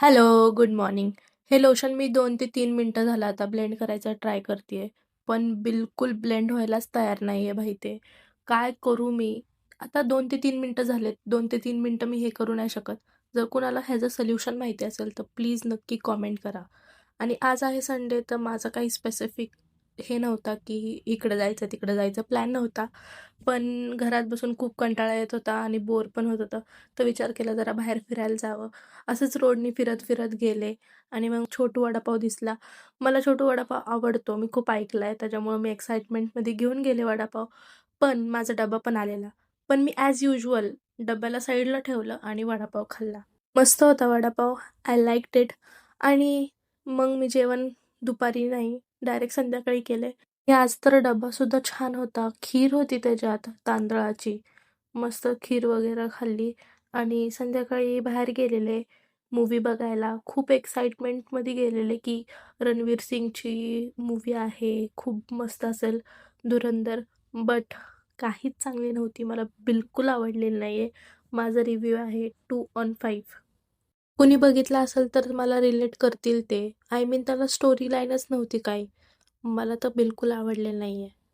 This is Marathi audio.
Hello, good morning. हे लोशन मी 2 ते 3 मिनिटं झालं आता ब्लेंड करायचा ट्राय करतेय. पण बिलकुल ब्लेंड व्हायलाच तयार नाहीये भाई ते. काय करू मी? आता 2 ते 3 मिनिटं झालेत. 2 ते 3 मिनिटं मी हे करू नाही शकत. जर कुणाला ह्याचं सोल्युशन माहिती असेल तर प्लीज नक्की कॉमेंट करा. आणि आज आहे संडे तर माझा काही स्पेसिफिक हे नव्हता की इकडं जायचं, तिकडं जायचं प्लॅन नव्हता. पण घरात बसून खूप कंटाळा येत होता आणि बोर पण होत होतं. तर विचार केला जरा बाहेर फिरायला जावं. असंच रोडनी फिरत-फिरत गेले आणि मग छोटू वडापाव दिसला. मला छोटू वडापाव आवडतो. मी खूप ऐकलाय त्याच्यामुळे मी एक्साइटमेंटमध्ये घेऊन गेले वडापाव. पण माझा डबा पण आलेला. पण मी ॲज युजुअल डब्याला साईडला ठेवलं आणि वडापाव खाल्ला. मस्त होता वडापाव. I liked it. आणि मग मी जेवण दुपारी नाही, डायरेक्ट संध्याकाळी केले. आणि आज तर डब्बासुद्धा छान होता. खीर होती त्याच्यात तांदळाची. मस्त खीर वगैरे खाल्ली आणि संध्याकाळी बाहेर गेलेले मूव्ही बघायला. खूप एक्साइटमेंटमध्ये गेलेले की रणवीर सिंगची मूव्ही आहे, खूप मस्त असेल धुरंधर. बट काहीच चांगली नव्हती. मला बिलकुल आवडलेली नाहीये. माझा रिव्ह्यू आहे 2/5. कुणी बघितलं असेल तर मला रिलेट करतील ते. आय मीन त्याला स्टोरी लाईनच नव्हती काही. मला तर बिलकुल आवडलेलं नाहीये.